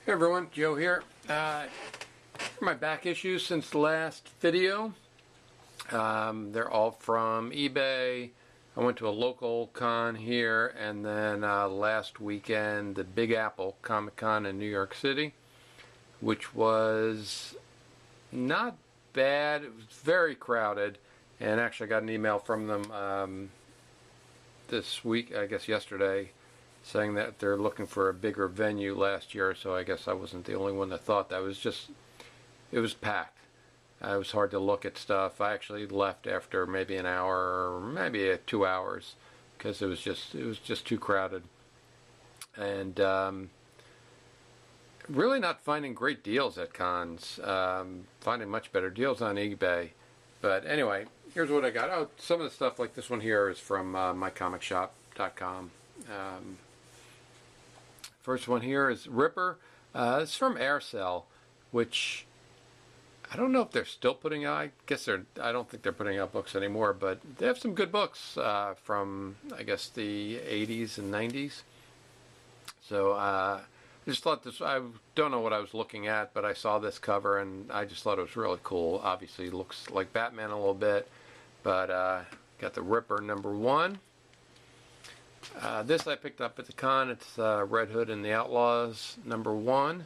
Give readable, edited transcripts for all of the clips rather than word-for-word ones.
Hey everyone, Joe here. My back issues since the last video. They're all from eBay. I went to a local con here, and then last weekend the Big Apple Comic Con in New York City, which was not bad. It was very crowded, and actually I got an email from them this week, I guess yesterday, saying that they're looking for a bigger venue last year, so I guess I wasn't the only one that thought that. It was packed. It was hard to look at stuff. I actually left after maybe an hour or maybe 2 hours because it was just too crowded. And really not finding great deals at cons. Finding much better deals on eBay. But anyway, here's what I got. Oh, some of the stuff like this one here is from mycomicshop.com. First one here is Ripper. It's from Aircell, which I don't know if they're still putting out. I don't think they're putting out books anymore, but they have some good books from, I guess, the 80s and 90s. So I just thought this, I don't know what I was looking at, but I saw this cover and I just thought it was really cool. Obviously, it looks like Batman a little bit, but got the Ripper #1. This I picked up at the con. It's Red Hood and the Outlaws #1.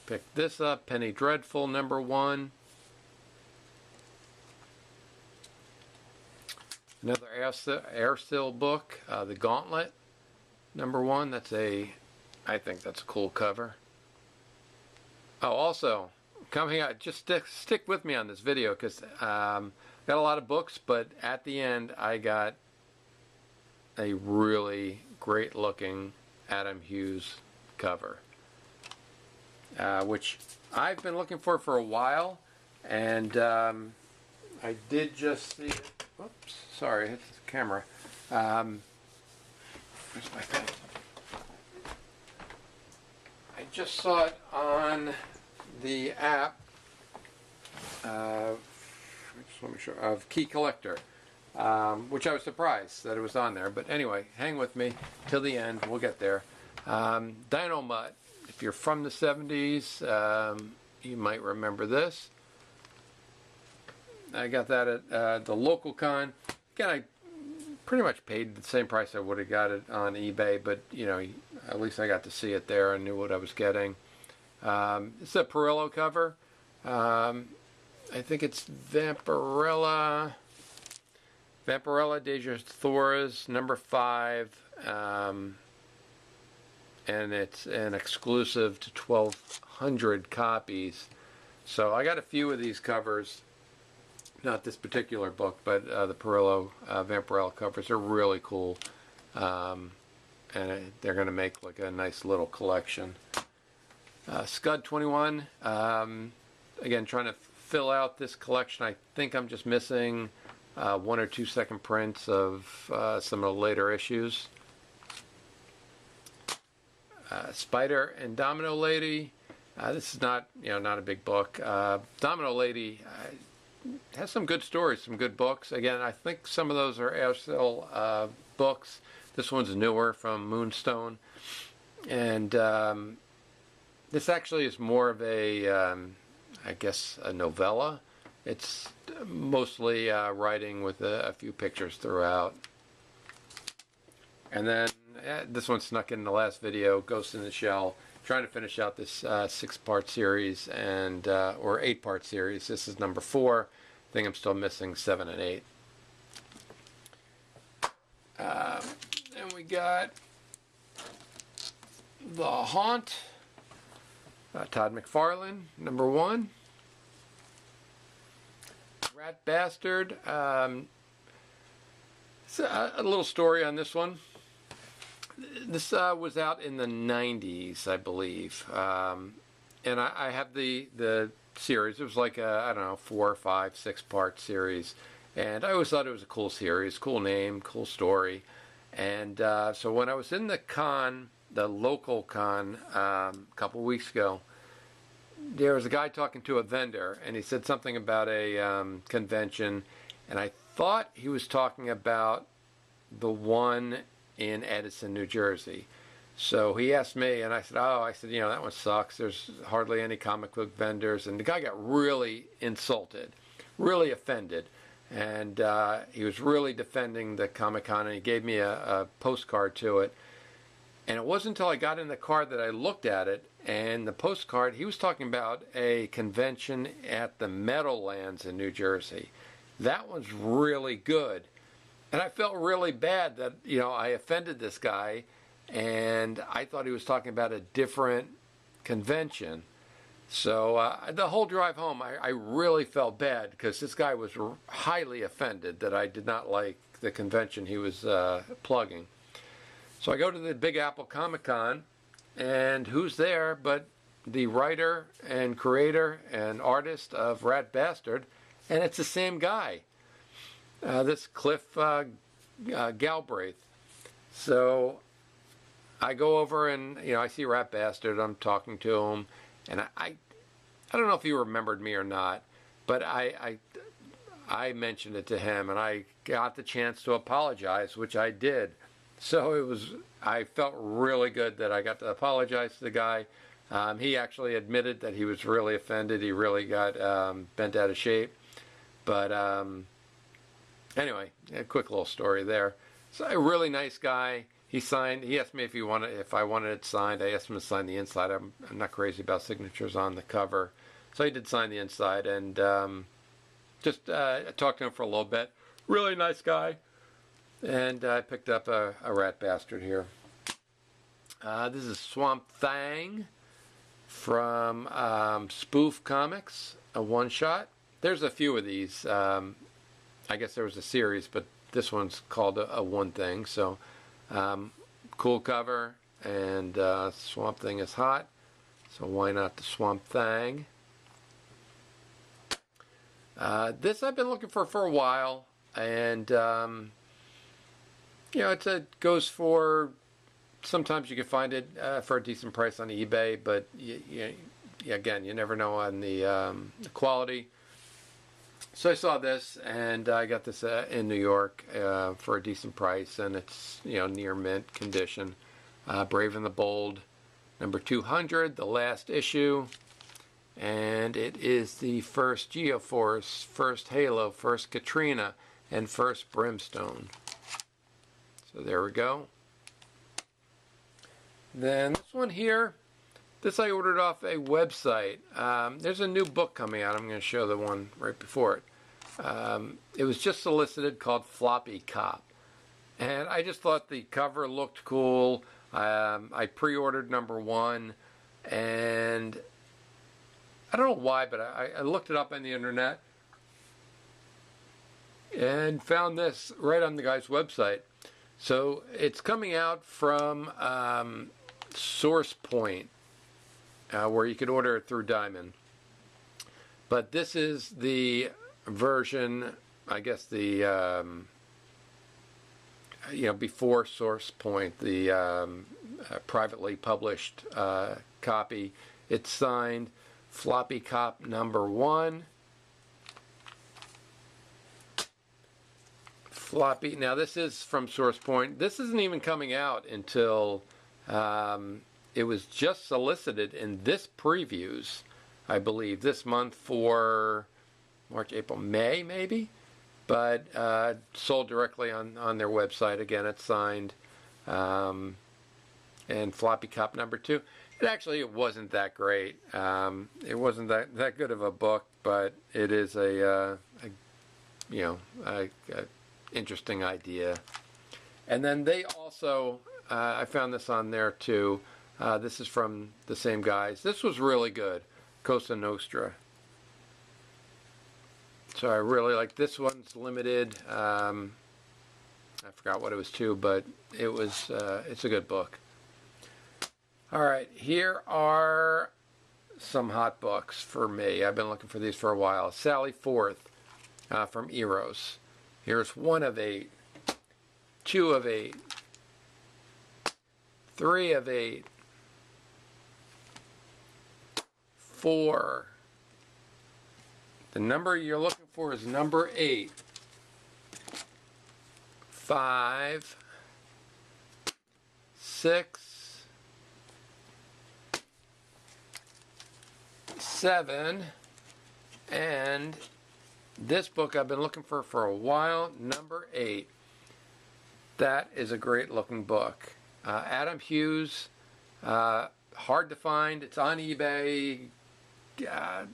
Picked this up, Penny Dreadful #1. Another Aircell book, The Gauntlet #1. I think that's a cool cover. Oh, also coming out, just stick with me on this video because got a lot of books, but at the end I got a really great looking Adam Hughes cover, which I've been looking for a while, and I did just see it. Oops, sorry, hit the camera. Where's my pen? I just saw it on the app. Just want to make sure, of Key Collector, which I was surprised that it was on there. But anyway, hang with me till the end. We'll get there. Dino Mutt. If you're from the 70s, you might remember this. I got that at the local con. Again, I pretty much paid the same price I would have got it on eBay, but you know, at least I got to see it there and knew what I was getting. It's a Perillo cover. I think it's Vampirella Deja Thoris #5, and it's an exclusive to 1,200 copies. So I got a few of these covers, not this particular book, but the Perillo Vampirella covers are really cool, and they're going to make like a nice little collection. Scud 21, again trying to fill out this collection. I think I'm just missing 1 or 2 second prints of some of the later issues. Spider and Domino Lady. This is not a big book. Domino Lady has some good stories, some good books. Again, I think some of those are Aircell books. This one's newer, from Moonstone, and this actually is more of a I guess a novella. It's mostly writing with a few pictures throughout. And then this one snuck in the last video, Ghost in the Shell. Trying to finish out this 6-part series and or 8-part series. This is #4. I think I'm still missing 7 and 8. And we got The Haunt. Todd McFarlane, #1. Rat Bastard. It's a little story on this one. This was out in the 90s, I believe. And I have the series. It was like I don't know, 4, 5, 6-part series. And I always thought it was a cool series, cool name, cool story. And so when I was in the con, the local con, a couple weeks ago, there was a guy talking to a vendor, and he said something about a convention, and I thought he was talking about the one in Edison, New Jersey. So he asked me, and I said, oh, I said, that one sucks. There's hardly any comic book vendors. And the guy got really insulted, really offended. And he was really defending the Comic-Con, and he gave me a postcard to it. And it wasn't until I got in the car that I looked at it, and the postcard, he was talking about a convention at the Meadowlands in New Jersey. That one's really good. And I felt really bad that, I offended this guy, and I thought he was talking about a different convention. So the whole drive home, I really felt bad because this guy was highly offended that I did not like the convention he was plugging. So I go to the Big Apple Comic-Con, and who's there but the writer and creator and artist of Rat Bastard, and it's the same guy, this Cliff Galbraith. So I go over and, I see Rat Bastard, I'm talking to him, and I don't know if he remembered me or not, but I mentioned it to him, and I got the chance to apologize, which I did. So I felt really good that I got to apologize to the guy. He actually admitted that he was really offended. He really got bent out of shape. But anyway, a quick little story there. So a really nice guy. He asked me if I wanted it signed. I asked him to sign the inside. I'm not crazy about signatures on the cover. So he did sign the inside, and just talked to him for a little bit. Really nice guy. And I picked up a Rat Bastard here. This is Swamp Thing from Spoof Comics, a one-shot. There's a few of these. I guess there was a series, but this one's called a one thing. So cool cover, and Swamp Thing is hot. So why not the Swamp Thing? This I've been looking for a while, and it goes for, sometimes you can find it for a decent price on eBay, but again, you never know on the quality. So I saw this, and I got this in New York for a decent price, and it's near mint condition. Brave and the Bold, number 200, the last issue, and it is the first Geoforce, first Halo, first Katrina, and first Brimstone. So there we go. Then this one here, this I ordered off a website. There's a new book coming out. I'm going to show the one right before it. It was just solicited, called Floppy Cop. And I just thought the cover looked cool. I pre-ordered number 1, and I don't know why, but I looked it up on the internet and found this right on the guy's website. So it's coming out from Source Point, where you could order it through Diamond. But this is the version, I guess the before Source Point, the privately published copy. It's signed Floppy Cop number 1. Floppy. Now this is from Source Point. This isn't even coming out until it was just solicited in this previews, I believe, this month for March, April, May, maybe, but sold directly on their website. Again, it's signed, and Floppy Cop number 2. It wasn't that great. It wasn't that good of a book, but it is a interesting idea. And then they also, I found this on there too. This is from the same guys. This was really good, Cosa Nostra. So I really like this one's limited. I forgot what it was to, but it was. It's a good book. All right, here are some hot books for me. I've been looking for these for a while. Sally Forth from Eros. Here's 1 of 8, 2 of 8, 3 of 8, 4. The number you're looking for is number 8. 5, 6, 7. And this book I've been looking for a while, number 8. That is a great looking book. Adam Hughes, hard to find. It's on eBay. There'll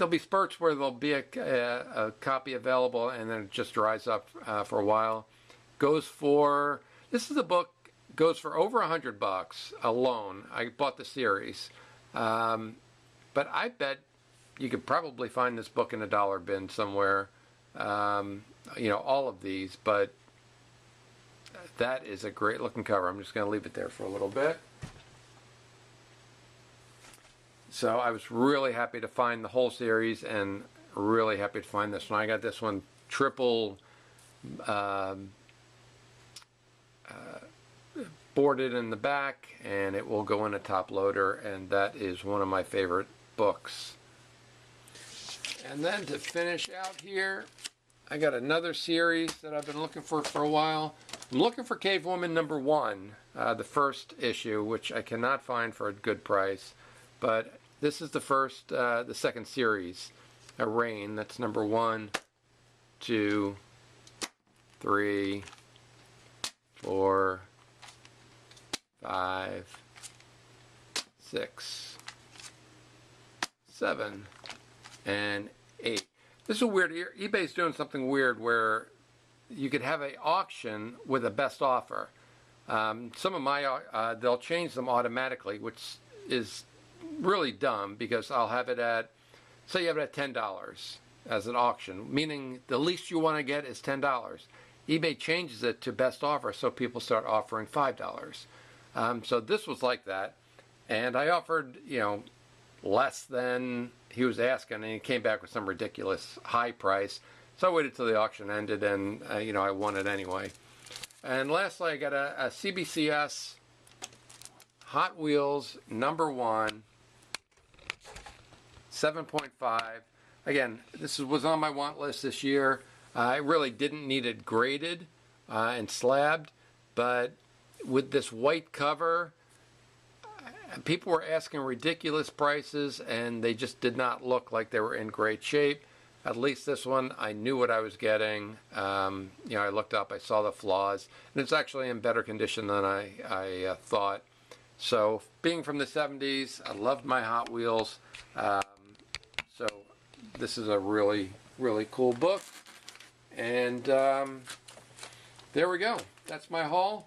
be spurts where there'll be a copy available and then it just dries up for a while. This is a book, goes for over $100 alone. I bought the series. But I bet you could probably find this book in a dollar bin somewhere. All of these, but that is a great looking cover. I'm just going to leave it there for a little bit. So I was really happy to find the whole series and really happy to find this one. I got this one triple boarded in the back, and it will go in a top loader, and that is one of my favorite books. And then to finish out here, I got another series that I've been looking for a while. I'm looking for Cave Woman number 1, the first issue, which I cannot find for a good price. But this is the second series, a Rain. That's number 1, 2, 3, 4, 5, 6, 7, and 8. This is a weird, eBay's doing something weird where you could have an auction with a best offer. Some of my, they'll change them automatically, which is really dumb because I'll have it at, say you have it at $10 as an auction, meaning the least you want to get is $10. eBay changes it to best offer, so people start offering $5. So this was like that, and I offered, less than he was asking, and he came back with some ridiculous high price. So I waited till the auction ended, and I won it anyway. And lastly, I got a CBCS Hot Wheels number 1, 7.5. Again, this was on my want list this year. I really didn't need it graded and slabbed, but with this white cover, people were asking ridiculous prices, and they just did not look like they were in great shape. At least this one, I knew what I was getting. I looked up, I saw the flaws, and it's actually in better condition than I thought. So, being from the 70s, I loved my Hot Wheels. So, this is a really, really cool book. And there we go. That's my haul.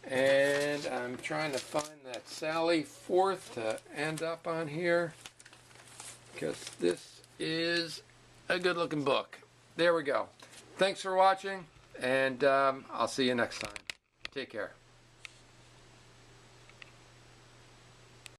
And I'm trying to find that Sally 4th to end up on here, because this is a good looking book. There we go. Thanks for watching, and I'll see you next time. Take care.